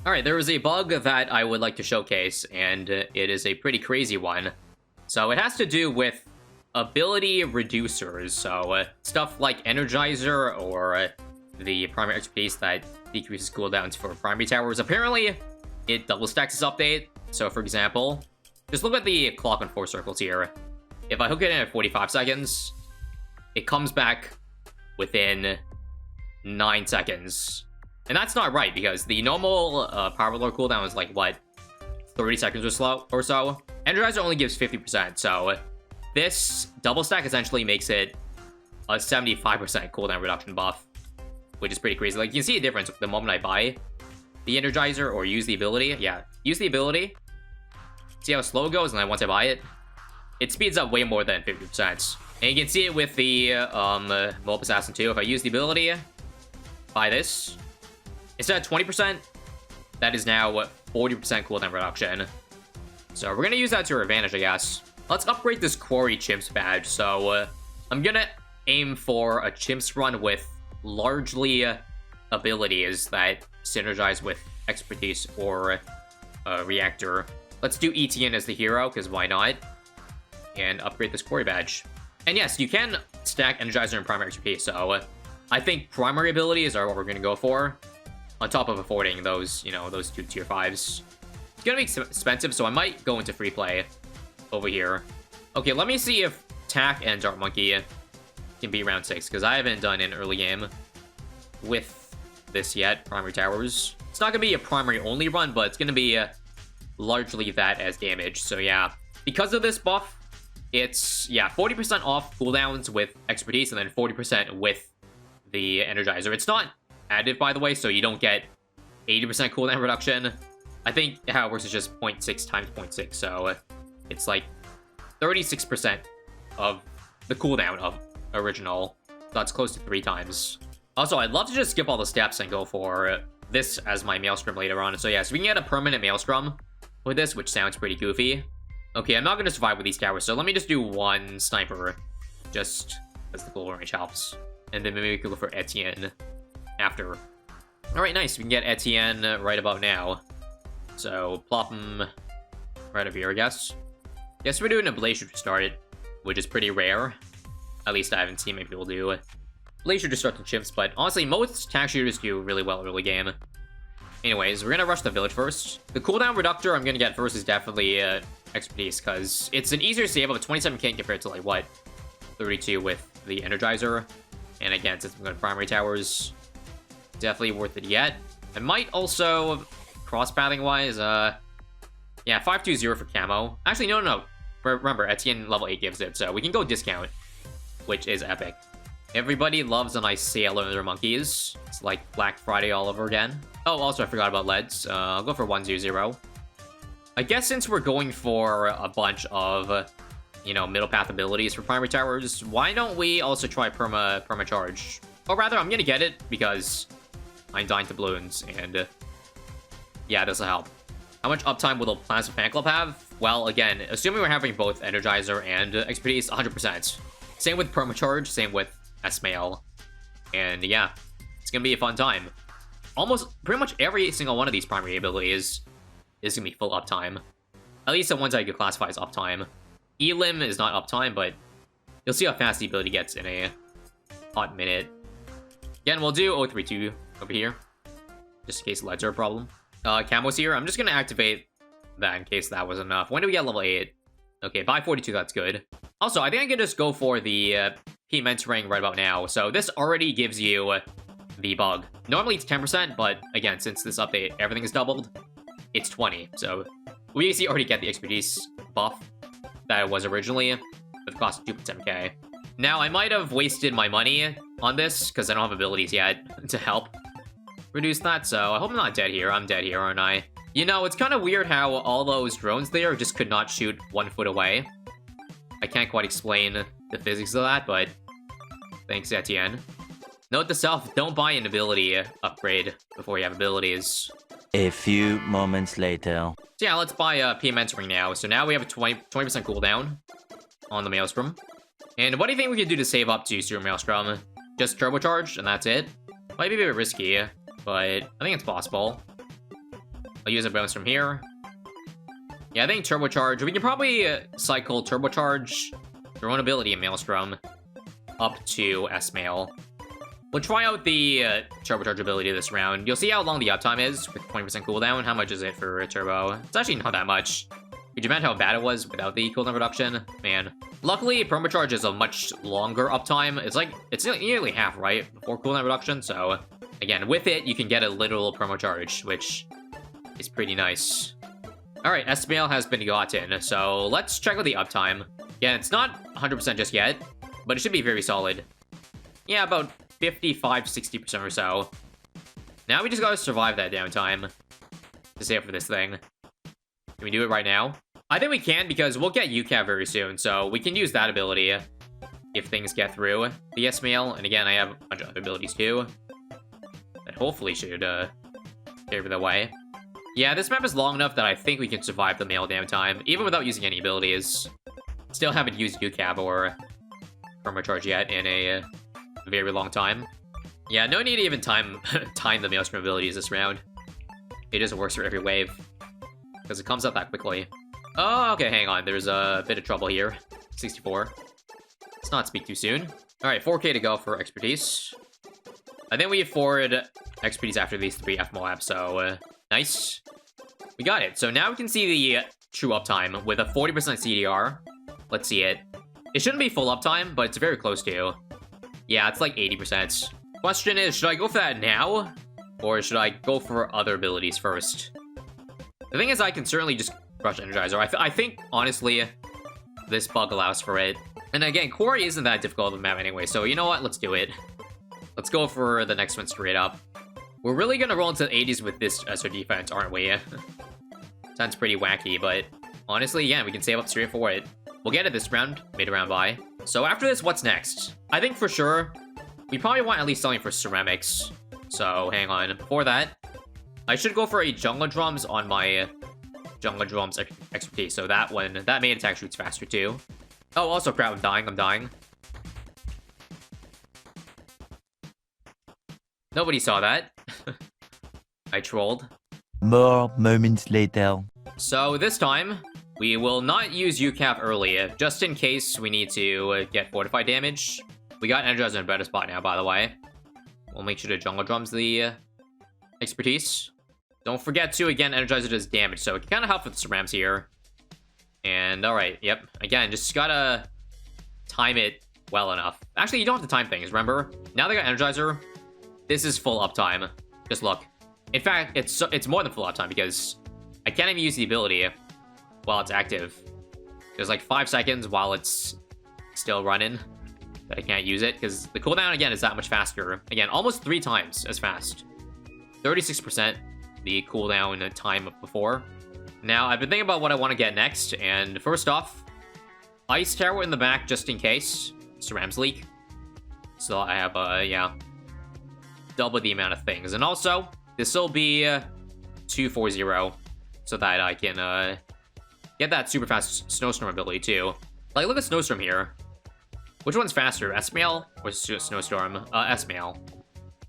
Alright, there is a bug that I would like to showcase, and it is a pretty crazy one. So it has to do with ability reducers, so stuff like Energizer or the primary expertise that decreases cooldowns for primary towers. Apparently, it double stacks this update. So for example, just look at the clock on 4 circles here. If I hook it in at 45 seconds, it comes back within 9 seconds. And that's not right, because the normal power lore cooldown is like, what, 30 seconds or so? Energizer only gives 50%, so this double stack essentially makes it a 75% cooldown reduction buff, which is pretty crazy. Like, you can see a difference the moment I buy the Energizer or use the ability. Yeah, use the ability, see how slow it goes, and then once I buy it, it speeds up way more than 50%. And you can see it with the Mob Assassin too. If I use the ability, buy this, instead of 20%, that is now 40% cooldown reduction. So we're gonna use that to our advantage, I guess. Let's upgrade this quarry chimps badge. So I'm gonna aim for a chimps run with largely abilities that synergize with expertise or reactor. Let's do ETN as the hero, because why not? And upgrade this quarry badge. And yes, you can stack Energizer and primary expertise, so I think primary abilities are what we're gonna go for, on top of affording those, you know, those 2 tier 5s. It's gonna be expensive, so I might go into free play over here. Okay, let me see if Tack and Dart Monkey can be round 6, because I haven't done an early game with this yet, primary towers. It's not gonna be a primary only run, but it's gonna be largely that as damage. So yeah, because of this buff, it's, yeah, 40% off cooldowns with expertise, and then 40% with the Energizer. It's not additive, by the way, so you don't get 80% cooldown reduction. I think how it works is just 0.6 times 0.6, so it's like 36% of the cooldown of original. So that's close to 3 times. Also, I'd love to just skip all the steps and go for this as my Maelstrom later on. So yeah, so we can get a permanent Maelstrom with this, which sounds pretty goofy. Okay, I'm not going to survive with these towers, so let me just do 1 sniper, just as the global range helps. And then maybe we could go for Etienne after. Alright, nice. We can get Etienne right about now. So, plop him right over here, I guess. Guess we're doing a Blazer to start it, which is pretty rare. At least I haven't seen many people do it. Blazer to start the chimps, but honestly, most tank shooters do really well early game. Anyways, we're gonna rush the village first. The cooldown reductor I'm gonna get first is definitely expertise, because it's an easier save of a 27k compared to, like, what, 32 with the Energizer. And again, since I'm going to primary towers, definitely worth it yet. I might also, cross-pathing wise, yeah, 520 for camo. Actually, no. Remember, Etienne level 8 gives it, so we can go discount, which is epic. Everybody loves a nice sale on their monkeys. It's like Black Friday all over again. Oh, also, I forgot about leads. I'll go for 100. I guess since we're going for a bunch of, you know, middle path abilities for primary towers, why don't we also try perma charge? Or rather, I'm gonna get it because I'm dying to Bloons, and yeah, this'll help. How much uptime will the Plasma Fan Club have? Well, again, assuming we're having both Energizer and expertise, 100%. Same with perma charge, same with S-Mail, and yeah, it's gonna be a fun time. Almost pretty much every single one of these primary abilities is gonna be full uptime. At least the ones I could classify as uptime. Elim is not uptime, but you'll see how fast the ability gets in a hot minute. Again, we'll do 032 over here, just in case leads are a problem. Camo's here. I'm just gonna activate that in case that was enough. When do we get level 8? Okay, by 42, that's good. Also, I think I can just go for the P mentoring right about now. So this already gives you the bug. Normally it's 10%, but again, since this update, everything is doubled, it's 20. So we basically already get the expertise buff that it was originally, with the cost of 2.7k. Now, I might have wasted my money on this, because I don't have abilities yet to help reduce that, so I hope I'm not dead here. I'm dead here, aren't I? You know, it's kind of weird how all those drones there just could not shoot 1 foot away. I can't quite explain the physics of that, but thanks, Etienne. Note to self, don't buy an ability upgrade before you have abilities. A few moments later. So yeah, let's buy PM Mentoring now. So now we have a 20% cooldown on the Maelstrom. And what do you think we could do to save up to Super Maelstrom? Just turbocharge, and that's it? Might be a bit risky, but I think it's possible. I'll use a bonus from here. Yeah, I think Turbocharge. We can probably cycle Turbocharge, your own ability in Maelstrom, up to S-Mail. We'll try out the Turbocharge ability this round. You'll see how long the uptime is with 20% cooldown. How much is it for a Turbo? It's actually not that much. Could you imagine how bad it was without the cooldown reduction? Man. Luckily, Permacharge is a much longer uptime. It's nearly half, right? Before cooldown reduction, so... Again, with it, you can get a literal Permacharge, which is pretty nice. Alright, S-Mail has been gotten, so let's check out the uptime. Yeah, it's not 100% just yet, but it should be very solid. Yeah, about 55-60% or so. Now we just gotta survive that downtime to save for this thing. Can we do it right now? I think we can, because we'll get UCAV very soon, so we can use that ability if things get through the S-Mail. And again, I have a bunch of other abilities too that hopefully should favor the way. Yeah, this map is long enough that I think we can survive the mail downtime, even without using any abilities. Still haven't used UCAV or Permacharge yet in a very long time. Yeah, no need to even time the Maelstrom abilities this round. It just works for every wave, because it comes up that quickly. Oh, okay, hang on. There's a bit of trouble here. 64. Let's not speak too soon. Alright, 4k to go for expertise. I think we afford expertise after these 3 FMOABs, so nice. We got it. So now we can see the true uptime with a 40% CDR. Let's see it. It shouldn't be full uptime, but it's very close to. Yeah, it's like 80%. Question is, should I go for that now? Or should I go for other abilities first? The thing is, I can certainly just rush Energizer. I think, honestly, this bug allows for it. And again, Quarry isn't that difficult of a map anyway, so you know what? Let's do it. Let's go for the next one straight up. We're really gonna roll into the 80s with this SR defense, aren't we? Sounds pretty wacky, but honestly, yeah, we can save up straight for it. We'll get it this round, mid-round buy. So after this, what's next? I think for sure, we probably want at least something for ceramics. So hang on, before that, I should go for a jungle drums on my jungle drums expertise. So that one, that main attack shoots faster too. Oh, also crap, I'm dying. Nobody saw that. I trolled. More moments later. So this time, we will not use UCAV early, just in case we need to get fortified damage. We got Energizer in a better spot now, by the way. We'll make sure to jungle drums the expertise. Don't forget to, again, Energizer does damage, so it can kind of help with the Cerams here. And, alright, yep. Again, just gotta time it well enough. Actually, you don't have to time things, remember? Now they got Energizer, this is full uptime. Just look. In fact, it's more than full uptime, because I can't even use the ability while it's active. There's like 5 seconds while it's still running that I can't use it, because the cooldown, again, is that much faster. Again, almost 3 times as fast. 36% the cooldown time of before. Now, I've been thinking about what I want to get next, and first off, Ice Tower in the back just in case. Cerams leak. So I have, yeah, double the amount of things. And also, this will be 240, so that I can get that super fast Snowstorm ability too. Like, look at Snowstorm here. Which one's faster, S-Mail or Snowstorm? S-Mail.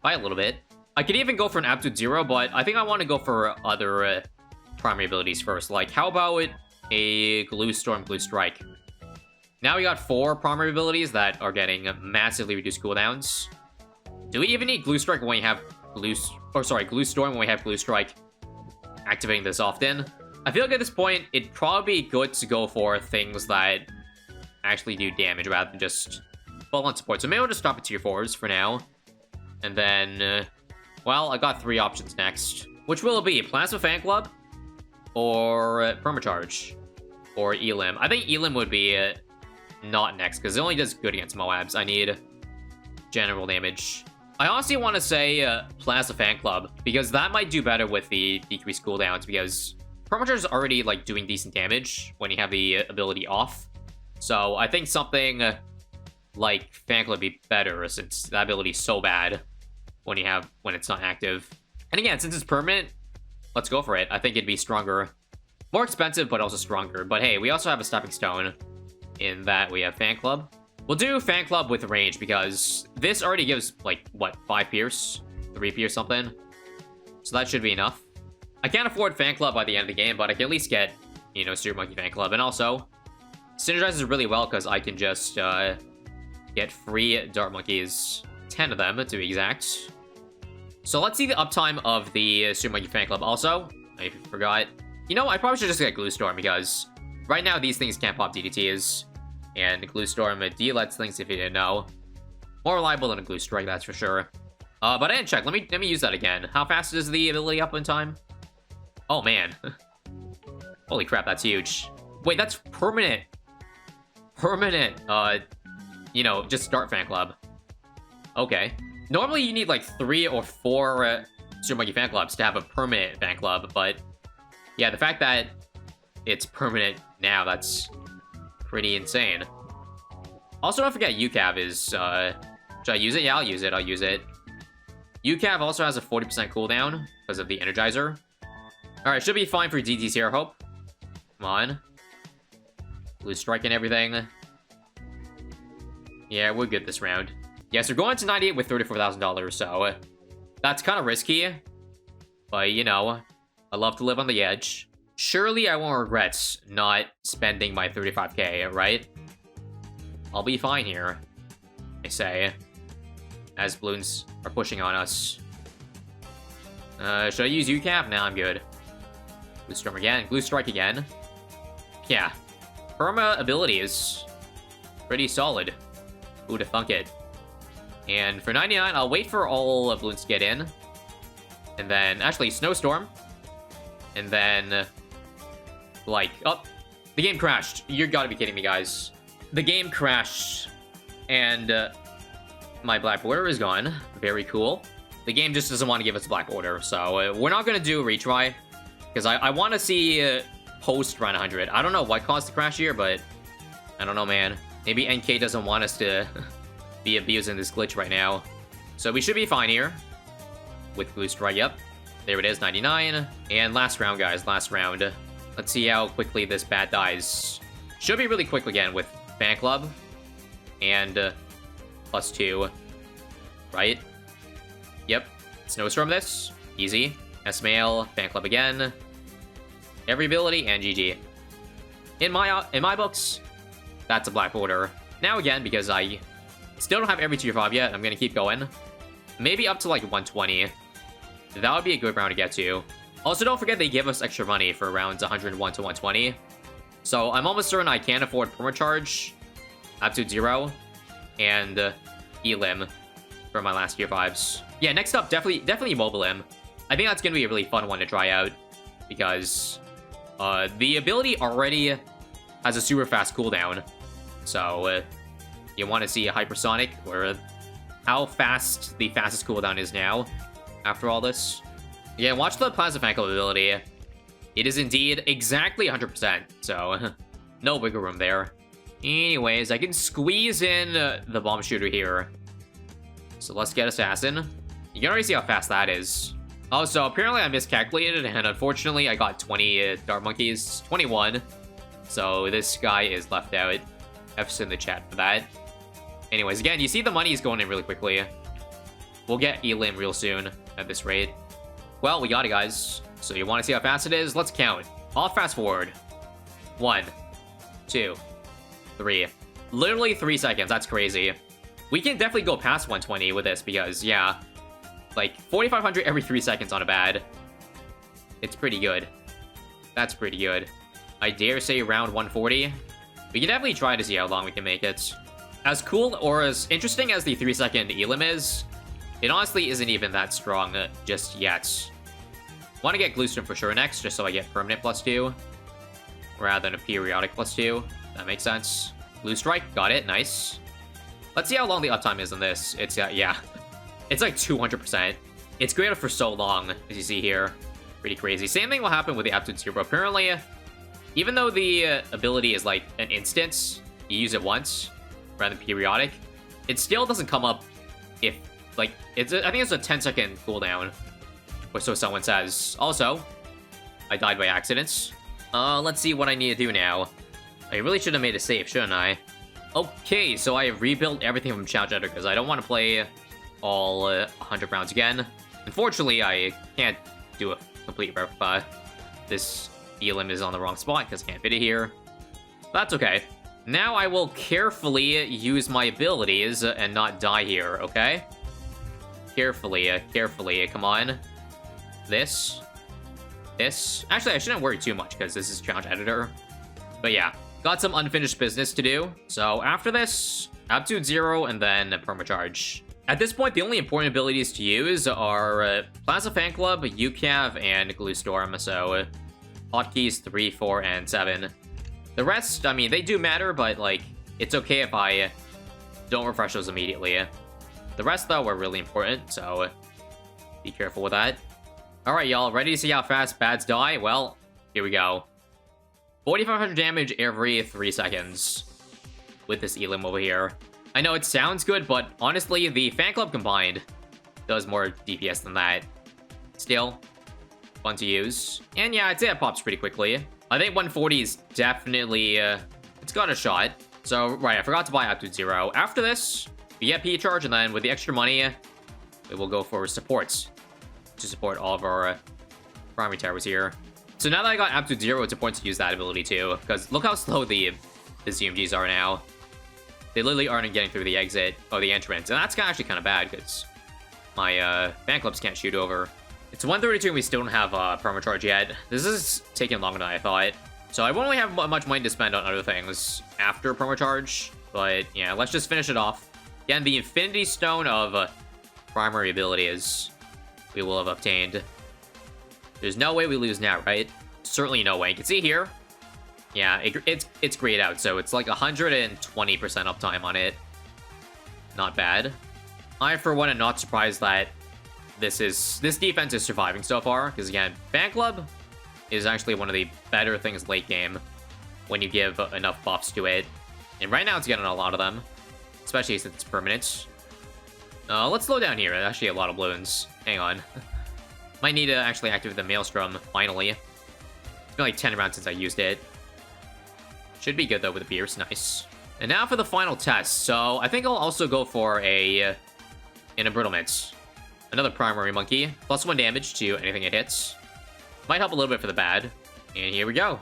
By a little bit. I could even go for an absolute 0, but I think I want to go for other primary abilities first. Like, how about a Glue Storm, Glue Strike? Now we got 4 primary abilities that are getting massively reduced cooldowns. Do we even need Glue Strike when we have Glue Storm when we have Glue Strike activating this often? I feel like at this point, it'd probably be good to go for things that actually do damage rather than just full-on support. So maybe I'll just stop at tier 4s for now. And then, well, I got 3 options next. Which will it be? Plasma Fan Club? Or Permacharge? Or Elim? I think Elim would be not next, because it only does good against Moabs. I need general damage. I honestly want to say Plasma Fan Club, because that might do better with the decreased cooldowns, because Permacharge is already, like, doing decent damage when you have the ability off. So I think something like Fan Club would be better, since that ability is so bad when it's not active. And again, since it's permanent, let's go for it. I think it'd be stronger. More expensive, but also stronger. But hey, we also have a Stepping Stone in that we have Fan Club. We'll do Fan Club with range, because this already gives, like, what, 5 pierce? 3 pierce something? So that should be enough. I can't afford Fan Club by the end of the game, but I can at least get, you know, Super Monkey Fan Club. And also, synergizes really well because I can just get free Dart Monkeys. 10 of them, to be exact. So let's see the uptime of the Super Monkey Fan Club. Also, I forgot. You know, I probably should just get Glue Storm because right now these things can't pop DDTs. And Glue Storm delets things if you didn't know. More reliable than a Glue Strike, that's for sure. But I didn't check. Let me use that again. How fast is the ability up in time? Oh, man. Holy crap, that's huge. Wait, that's permanent. Permanent. You know, just start Fan Club. Okay. Normally, you need like 3 or 4 Super Monkey Fan Clubs to have a permanent Fan Club, but yeah, the fact that it's permanent now, that's pretty insane. Also, don't forget UCAV is, should I use it? Yeah, I'll use it. UCAV also has a 40% cooldown because of the Energizer. Alright, should be fine for DTs here, I hope. Come on. Blue Strike and everything. Yeah, we're good this round. Yes, we're going to 98 with $34,000, so that's kind of risky. But, you know, I love to live on the edge. Surely I won't regret not spending my 35k, right? I'll be fine here, I say, as balloons are pushing on us. Should I use UCAP? Nah, I'm good. Blue Storm again. Blue Strike again. Yeah. Perma ability is pretty solid. Who'd have thunk it? And for 99, I'll wait for all balloons to get in. And then, actually, Snowstorm. And then, like, oh, the game crashed. You gotta be kidding me, guys. The game crashed. And my black border is gone. Very cool. The game just doesn't want to give us a black border. So we're not gonna do a retry. Because I want to see post round 100. I don't know what caused the crash here, but I don't know, man. Maybe NK doesn't want us to be abusing this glitch right now. So we should be fine here. With Blue Strike, yep. There it is, 99. And last round, guys, last round. Let's see how quickly this bat dies. Should be really quick again with Fan Club. And +2. Right? Yep. Snowstorm this. Easy. S-Mail, Fan Club again. Every ability, and GG. In my books, that's a black border. Now again, because I still don't have every tier 5 yet, I'm gonna keep going. Maybe up to like 120. That would be a good round to get to. Also, don't forget they give us extra money for rounds 101 to 120. So I'm almost certain I can afford Permacharge, Absolute Zero, and Elim for my last tier 5s. Yeah, next up, definitely Mobile Lim. I think that's gonna be a really fun one to try out because the ability already has a super fast cooldown. So you want to see a hypersonic or how fast the fastest cooldown is now after all this. Yeah, watch the Plasma Fan Club ability. It is indeed exactly 100%, so no wiggle room there. Anyways, I can squeeze in the bomb shooter here. So let's get Assassin. You can already see how fast that is. Oh, so apparently I miscalculated, and unfortunately I got 20 Dart Monkeys. 21. So this guy is left out. F's in the chat for that. Anyways, again, you see the money is going in really quickly. We'll get Elim real soon at this rate. Well, we got it, guys. So you want to see how fast it is? Let's count. I'll fast forward. 1, 2, 3. Literally 3 seconds. That's crazy. We can definitely go past 120 with this because, yeah, like 4,500 every 3 seconds on a bad. It's pretty good. That's pretty good. I dare say around 140. We can definitely try to see how long we can make it. As cool or as interesting as the 3-second Elim is, it honestly isn't even that strong just yet. Want to get Gluestone for sure next, just so I get permanent +2, rather than a periodic +2. That makes sense. Blue Strike, got it, nice. Let's see how long the uptime is on this. It's, yeah, it's like 200%. It's graded for so long, as you see here. Pretty crazy. Same thing will happen with the Absolute Zero. Apparently, even though the ability is like an instance, you use it once, rather than periodic, it still doesn't come up if, like, I think it's a 10-second cooldown, or so someone says. Also, I died by accident. Let's see what I need to do now. I really should have made a save, shouldn't I? Okay, so I have rebuilt everything from Challenge Editor because I don't want to play all 100 rounds again. Unfortunately, I can't do a complete rip. This elim is on the wrong spot because I can't fit it here. That's okay. Now I will carefully use my abilities and not die here, okay? Carefully, come on. This. Actually, I shouldn't worry too much because this is challenge editor. But yeah, got some unfinished business to do. So after this, Aptitude 0 and then Permacharge. At this point, the only important abilities to use are Plaza Fan Club, UCAV, and Glue Storm. So hotkeys 3, 4, and 7. The rest, I mean, they do matter, but like, it's okay if I don't refresh those immediately. The rest, though, are really important, so be careful with that. Alright, y'all, ready to see how fast bads die? Well, here we go. 4,500 damage every 3 seconds with this elim over here. I know it sounds good, but honestly, the fan club combined does more DPS than that. Still, fun to use. And yeah, I'd say it pops pretty quickly. I think 140 is definitely, it's got a shot. So, right, I forgot to buy Aptitude 0. After this, we get P-Charge, and then with the extra money, we will go for supports to support all of our primary towers here. So now that I got Aptitude 0, it's important to use that ability too, because look how slow the ZMGs are now. They literally aren't getting through the exit, or the entrance, and that's actually kind of bad, because my fan clubs can't shoot over. It's 132 and we still don't have Permacharge yet. This is taking longer than I thought. So I won't really have much money to spend on other things after Permacharge. But yeah, let's just finish it off. Again, the Infinity Stone of primary abilities we will have obtained. There's no way we lose now, right? Certainly no way. You can see here. Yeah, it's grayed out, so it's like 120% uptime on it. Not bad. I, for one, am not surprised that this defense is surviving so far, because again, Fan Club is actually one of the better things late game when you give enough buffs to it. And right now it's getting a lot of them, especially since it's permanent. Let's slow down here. There's actually a lot of balloons. Hang on. Might need to actually activate the Maelstrom, finally. It's been like 10 rounds since I used it. Should be good though with the Pierce, nice. And now for the final test. So I think I'll also go for an Embrittlement. Another primary monkey, +1 damage to anything it hits. Might help a little bit for the bad. And here we go.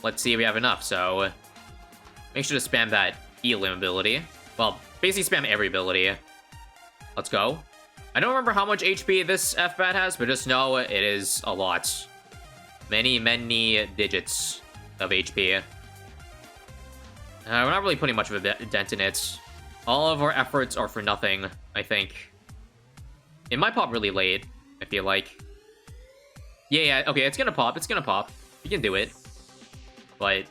Let's see if we have enough. So make sure to spam that elim ability. Well, basically spam every ability. Let's go. I don't remember how much HP this F-Bat has, but just know it is a lot. Many, many digits of HP. We're not really putting much of a dent in it. All of our efforts are for nothing, I think. It might pop really late, I feel like. Yeah, okay, it's gonna pop, You can do it. But,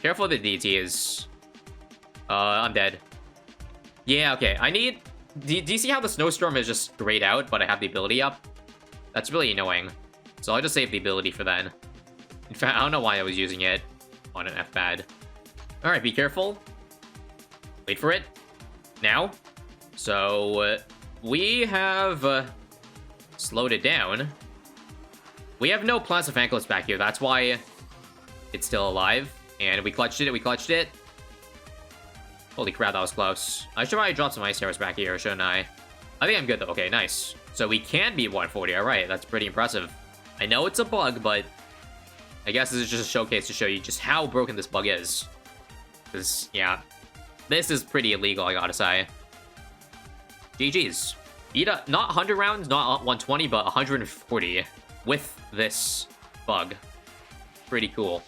careful the DT is... I'm dead. Yeah, okay, I need... Do you see how the Snowstorm is just grayed out, but I have the ability up? That's really annoying. So I'll just save the ability for then. In fact, I don't know why I was using it on an F-Pad. Alright, be careful. Wait for it. Now. So, we have slowed it down. We have no Plaza Fan Clubs back here. That's why it's still alive. And we clutched it. Holy crap, that was close. I should probably drop some ice arrows back here, shouldn't I? I think I'm good, though. Okay, nice. So we can beat 140. Alright, that's pretty impressive. I know it's a bug, but I guess this is just a showcase to show you just how broken this bug is. Because, yeah, this is pretty illegal, I gotta say. GG's. Beat up, not 100 rounds, not 120, but 140 with this bug. Pretty cool.